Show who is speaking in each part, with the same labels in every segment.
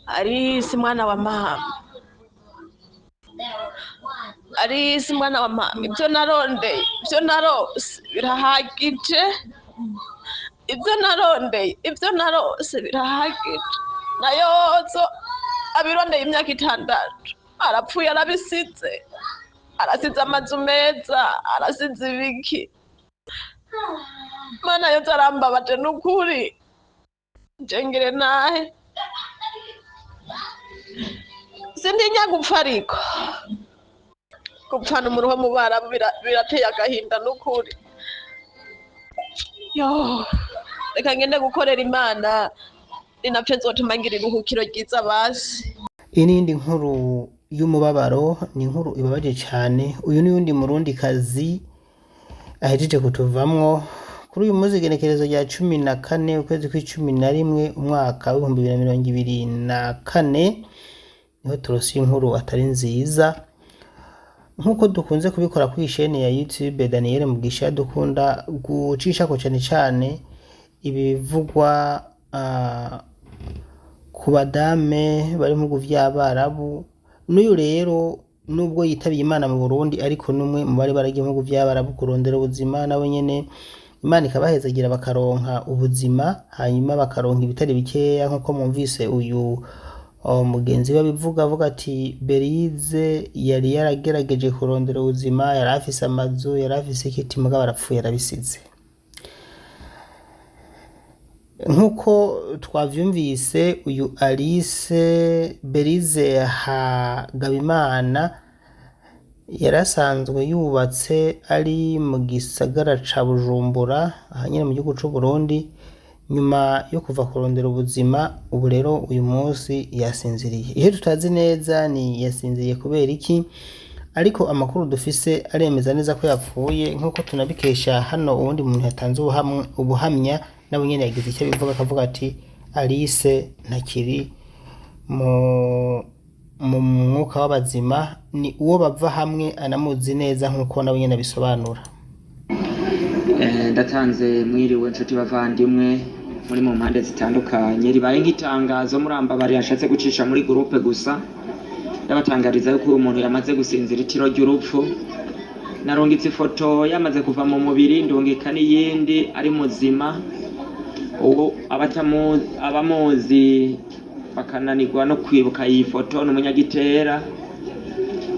Speaker 1: Arisi mwana wa mama, Arisi mwana wa mama, ibyo narondeye, ibyo narose birahagije, ibyo narondeye, ibyo narose birahagije. Nayozo abirondeye imyaka 6 arapfuye arabisize, arasize amazu meza, arasize ibiki. Mana yozo arambabaje n'ukuri, njengere nahe sindinya gupfa ariko gupfana umuruho mu Barabu birateye agahinda n'ukuri. Yo, reka ngende gukorera Imana ninapfe nzotuma ngira iruhukiro ryiza basi.
Speaker 2: Inindi nkuru y'umubabaro ni inkuru ibabaje cyane. Uyu ni undi murundikazi ahejeje kutuvamwo kuri uyu munsi igenekerezo rya 14 ukwezi kwa11 umwaka wa 2024 niho turose inkuru atari nziza nkuko dukunze kubikora kuri chaîne ya YouTube Daniel Mugisha. Dukunda gucisha ko cyane cyane ibivugwa ku badame bari mu vy'Abarabu. N'uyu rero nubwo yitabiye Imana mu Burundi ariko numwe mu bari baragiye mu vy'Abarabu kurondera ubuzima, nabo nyene Imana ikabahezagira bakaronka ubuzima, hanyuma bakaronka ibitari bikeya nkuko mwumvise uyu mugenzi babivuga avuga ati Berize yari yaragerageje kurondera ubuzima, yari afise amazu, yari afise ikiti, mugabo barapfuye arabisize. Nkuko twavyumvise uyu Alice Berize Hagabimana yarasanzwe yubatse ari mu gisagara ca Bujumbura ahanyene mu gihugu c'u Burundi. Nyuma yo kuva kurondera ubuzima, ubu rero uyu munsi yasinziriye. Iyo tutazi neza ni yasinziriye kubera iki, ariko amakuru dufise aremeza neza ko yapfuye nkuko tunabikesha hano. Uwundi muntu yatanze ubuhamya nabo nyene yagize icyo bivuga, akavuga ati Alice ntakiri mu mwuka w'abazima, ni uwo bava hamwe anamuzi neza nkuko nabo nyene bisobanura.
Speaker 3: Ndatanze mwiriwe nshuti bavandimwe muri mu mpande zitandukanye, ribaye nk'itangazo muramba bari yashatse gucisha muri groupe gusa. Ndabatangariza yuko umuntu yamaze gusinzira itiro ry'urupfu. Narungitse ifoto yamaze kuva mu mubiri, ndungika n'iyindi ari muzima. Ubu abamuzi bakananirwa no kwibuka iyi foto. N'umunyagitera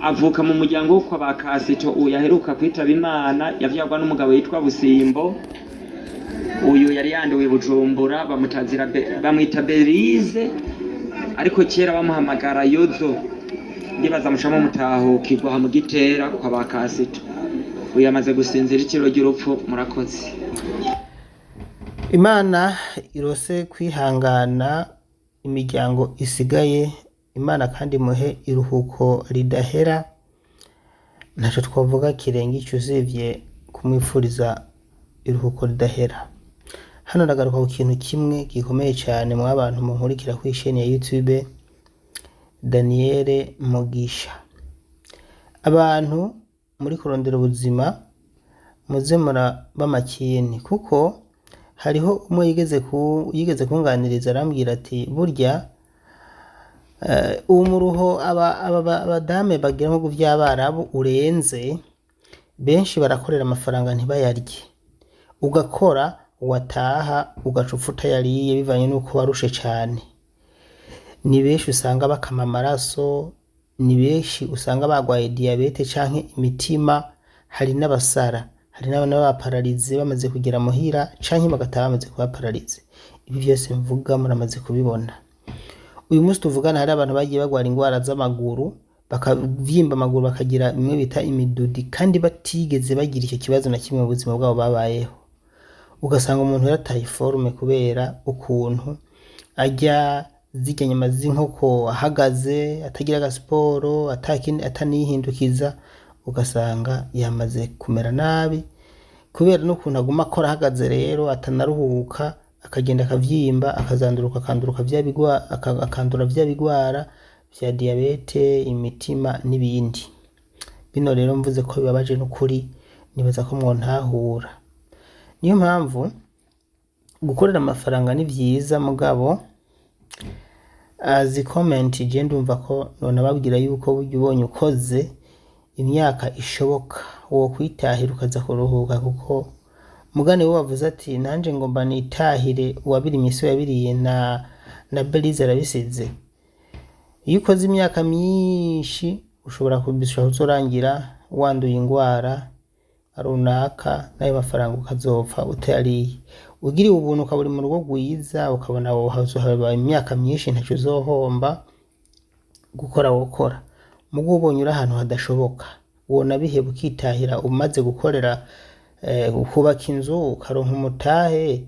Speaker 3: avuka mu muryango wo kwa Bakasito. Uyu yaheruka kwitaba Imana, yavyagwa n'umugabo yitwa Busimbo. Uyu yari yanduwe Bujumbura, bamwita Berize, ariko kera bamuhamagara Yozo. Ndibaza mushamo mutahukirwa mu Gitera kwa Bakasito. Uyu yamaze gusinzira ikiro ry'urupfu. Murakoze.
Speaker 2: Imana irose kwihangana imiryango isigaye, Imana kandi muhe iruhuko ridahera. Ntaco twavuga kirenga ico usivye kumwifuriza iruhuko ridahera. Hano ndagaruka ku kintu kimwe gikomeye cyane mu abantu munkurikira kuri chaîne ya YouTube Daniel Mugisha. Abantu muri kurondera ubuzima muze muraba makini, kuko hariho umwe yigeze kunganiriza arambwira ati burya uwo muruho abadame bagira mu vy'Abarabu urenze, benshi barakorera amafaranga ntibayarye, ugakora wataha ugacufa utayariye bivanye nuko warushe cyane. Ni benshi usanga bakama amaraso, ni benshi usanga bagwaye diabete canke imitima, hari n'abasara, hari n'abaparalize bamaze kugira muhira canke bagataha bamaze kuba paralize. Ibi byose mvuga muramaze kubibona. Uyu munsi tuvugana hari abantu bagiye bagwara ingwara z'amaguru, bakavyimba amaguru, bakagira imwe bita imidudi, kandi batigeze bagira icyo kibazo na kimwe mu buzima bwabo babayeho. Ugasanga umuntu yarataye forme kubera ukuntu ajya zirya nyama z'inkoko ahagaze, atagira agasiporo, atanihindukiza. Ugasanga yamaze kumera nabi kubera n'ukuntu aguma akora ahagaze, rero atanaruhuka, akagenda akavyimba, akazanduruka, akandura vya bigwara vya diabete, imitima n'ibindi. Bino rero mvuze ko bibabaje n'ukuri, nibaza ko mwontahura. Niyo mpamvu gukorera amafaranga ni vyiza, mugabo azi comment je ndumva ko none babwira yuko burya ubonye ukoze imyaka ishoboka wo kwitahira ukaza kuruhuka, kuko mugane we wavuze ati nanje ngomba nitahire uwabiri imisi yabiriye na Belize arabisize. Iyo ukoze imyaka myinshi ushobora kuzorangira wanduye ingwara runaka nayo mafaranga ukazopfa utariye. Ugiriye ubuntu ukaburi mu rugo rwiza ukabona wohaba imyaka myinshi ntacyo uzohomba gukora wokora. Mugo ubonye uri ahantu hadashoboka wona biheba ukitahira umaze gukorera kubaka inzu ukaronka umutahe,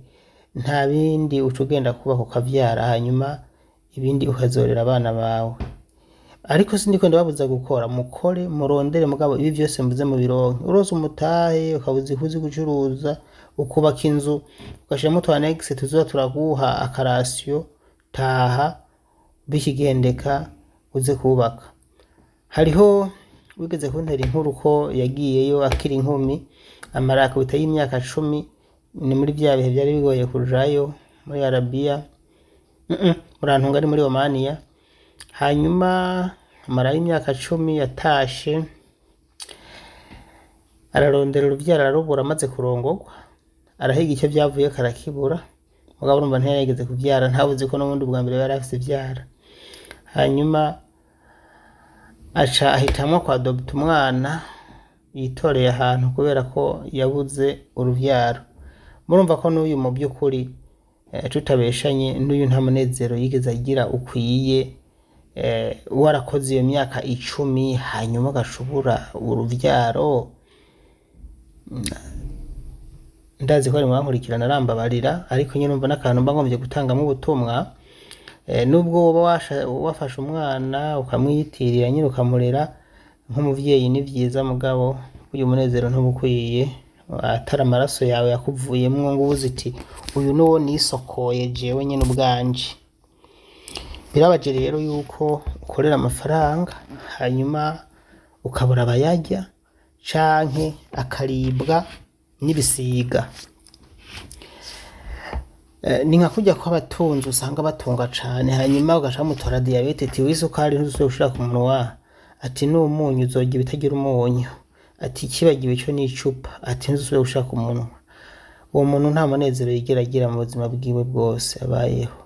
Speaker 2: nta bindi ucugenda kubaka ukavyara hanyuma ibindi ukazorera abana bawe. Ariko sindiko ndababuza gukora, mukore murondere, mugabo ibi byose mvuze mu bironke. Urose umutahe ukabuzi kuzi gucuruza ukubaka inzu ugashiramo twa next tuzoza turaguha akarasyo, taha bikigendeka uze kubaka. Hariho wigeze kuntera inkuru ko yagiyeyo akiri inkumi amara kubita y'imyaka 10, ni muri bya bihe byari bigoye kujayo muri Arabia, murantunga ari muri Omania. Hanyuma amara y'imyaka 10 yatashe ararondera uruvyara ararubura, amaze kurongorwa arahiga icyo byavuye karakibura, mugabo urumva ntiyageze kuvyara, ntabuze ko n'ubundi bwa mbere yari afite ivyara. Hanyuma aca ahitamwo kwa adopta umwana yitoreye ahantu kubera ko yabuze uruvyaro. Murumva ko n'uyu mu by'ukuri tutabeshanye n'uyu nta munezero yigeze agira ukwiye, warakoze iyo myaka 10 hanyuma gashubura uruvyaro. Ndazi ko ari mwankurikirana arambabarira, ariko nyine numva nakantu mba ngombye gutangamo ubutumwa. Nubwo woba wafashe umwana ukamwiyitirira nyine ukamurera nk'umuvyeyi ni vyiza, mugabo uyu munezero ntubukwiye atari amaraso yawe yakuvuyemwo ngo ubuze iti uyu nuwo nisokoye jewe nyine ubwanje. Birabaje rero yuko ukorera amafaranga hanyuma ukabura abayarya canke akaribwa n'ibisiga. Ni nka kujya ko abatunzi usanga batunga cane hanyuma ugaca mutora diabete ati wisukari ntuzwe ushira ku munwa, ati n'umunyu uzogira bitagira umunyu, ati kibagiwe cyo n'icupa, ati ntuzwe ushira ku munwa. Uwo muntu nta munezero yigera agira mu buzima bwiwe bwose abayeho.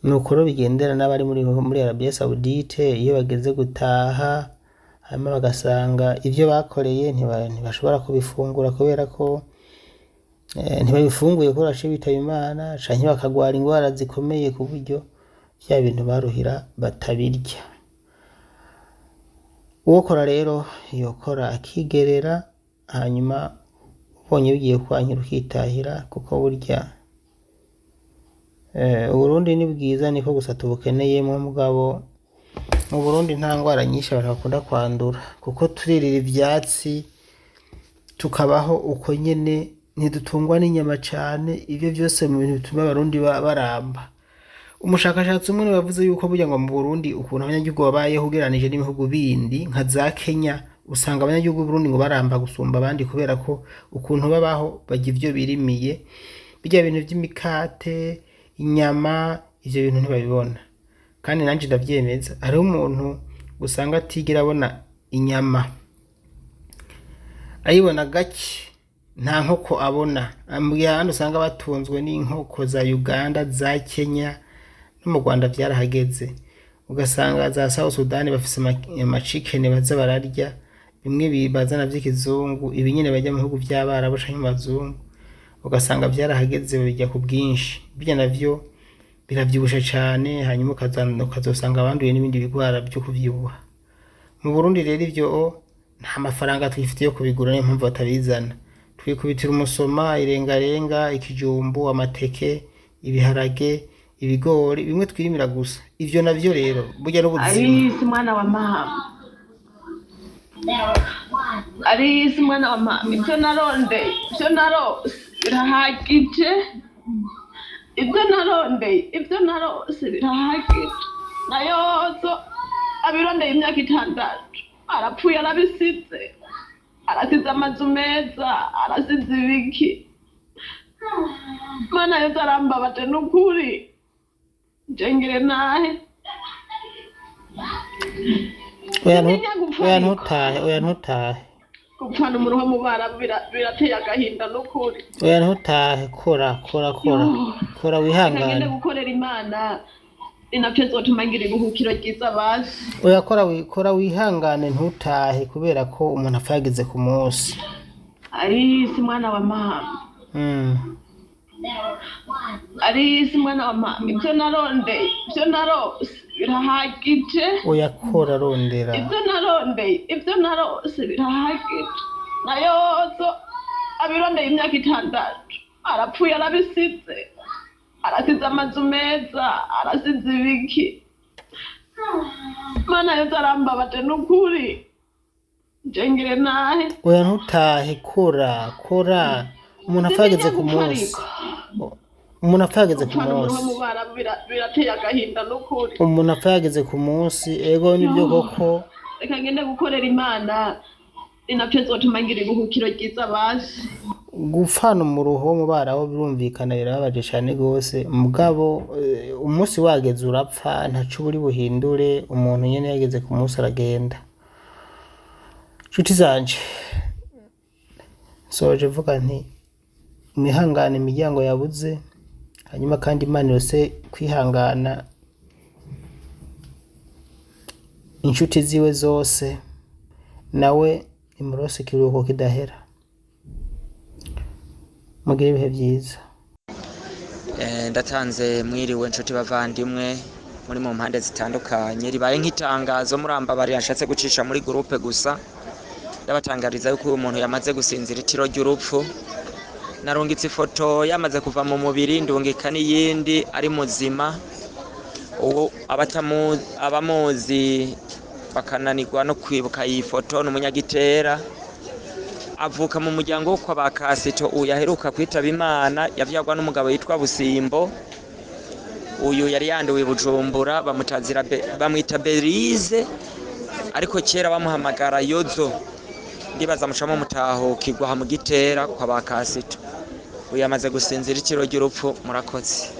Speaker 2: Nuko rero bigendera n'abari muri Arabia Saudite, iyo bageze gutaha hanyuma bagasanga ivyo bakoreye ntibashobora kubifungura kubera ko ntibabifunguye ko rashe bitaba Imana, canke bakagwara ingwara zikomeye ku buryo bya bintu baruhira batabirya. Uwokora rero yokora akigerera, hanyuma ubonye bigiye kwanyura ukitahira, kuko burya Uburundi ni bwiza niko gusa tubukeneyemo, mugabo mu Burundi nta ngwara nyinshi abantu bakunda kwandura kuko turirira ivyatsi tukabaho uko nyene, ntidutungwa n'inyama cane. Ivyo byose mu bintu bituma abarundi baramba. Umushakashatsi umwe bavuze yuko burya ngo mu Burundi ukuntu abanyagihugu babayeho ugereranije n'ibihugu bindi nka za Kenya, usanga abanyagihugu Burundi ngo baramba gusumba abandi kubera ko ukuntu babaho bajya ivyo birimiye, bijya bintu by'imikate, inyama, ivyo bintu ntibabibona. Kandi nanje ndavyemeza, ari umuntu usanga atigira abona inyama, ayibona gake, nta nkoko abona. Ambuyandi usanga batunzwe n'inkoko za Uganda, za Kenya, no mu Rwanda byarahageze. Ugasanga za South Sudan bafise amachikene baza bararya, bimwe bibazana vy'ikizungu, ibi nyene bajya mu bihugu by'abarabu canke mu bazungu. Ugasanga byarahageze bijya ku bwinshi, bijya navyo biravyibusha cane, hanyuma ukazosanga abanduye n'ibindi bigwara byo kuvyibuha. Mu Burundi rero ivyo nta mafaranga twifite yo kubigura, niyo mpamvu batabizana. Twikubitira umusoma, irengarenga, ikijumbu, amateke, ibiharage, ibigori, bimwe twirimira gusa. Ivyo navyo rero burya n'ubuzima.
Speaker 1: Arisi mwana wa mama, arisi mwana wa mama, ivyo narondeye, ivyo narose birahagije, ivyo narondeye, ivyo narose birahagije. Nayozo abirondeye imyaka 6 arapfuye, arabisize, arasize amazu meza, arasize ibiki. Mana yozo arambabaje n'ukuri, njengere nahe
Speaker 2: oya ntutahe
Speaker 1: gupfana umuruho mu bara birateye agahinda n'ukuri.
Speaker 2: oya ntutahe kora wihangane
Speaker 1: ngende gukorera Imana ni navyo zotuma ngira iruhukiro ryiza basi.
Speaker 2: oya kora wihangane ntutahe kubera ko umuntu apfa yageze ku munsi.
Speaker 1: Arisi mwana wa mama Arisi mwana wa mama ibyo narondeye birahagije.
Speaker 2: oya kora rondera
Speaker 1: ibyo narose birahagije. Nayozo abirondeye imyaka 6 arapfuye arabisize, arasize amazu meza, arasize ibiki. Mana yozo arambabaje n'ukuri njengere nahe.
Speaker 2: oya ntutahe kora umuntu apfa yageze ku munsi. umuntu apfa yageze ku munsi
Speaker 1: birateye agahinda n'ukuri.
Speaker 2: umuntu apfa yageze ku munsi ego nibyo koko.
Speaker 1: Reka ngende gukorera Imana ni navyo zotuma ngira iruhukiro ryiza basi.
Speaker 2: Gupfana umuruho mu baraho birumvikana birababaje cyane gose mugabo umunsi wageze urapfa ntacu buri buhindure umuntu nyene yageze ku munsi aragenda. Nshuti zanje soje vuga nti mwihangane imiryango yabuze hanyuma kandi Imana yose kwihangana inshuti ziwe zose nawe imurose kiruhuko kidahera. Mugire ibihe byiza.
Speaker 3: Ndatanze mwiriwe nshuti bavandimwe muri mu mpande zitandukanye ribaye nk'itangazo murambabari yashatse gucisha muri groupe gusa ndabatangariza yuko uyu muntu yamaze gusinzira itiro ry'urupfu. Narungitse ifoto yamaze kuva mu mubiri ndungika n'iyindi ari muzima. Uwo abamuzi bakananirwa no kwibuka iyi foto n'umunyagitera avuka mu muryango wo kwa bakasito uyaheruka kwitaba Imana yavyagwa n'umugabo yitwa Busimbo. Uyu yari yanduwe Bujumbura bamwita Berize ariko kera bamuhamagara Yozo. Ndibaza mushamo mutahukirwa mu gitera kwa bakasito. Uyu yamaze gusinzira ikiro ry'urupfu. Murakoze.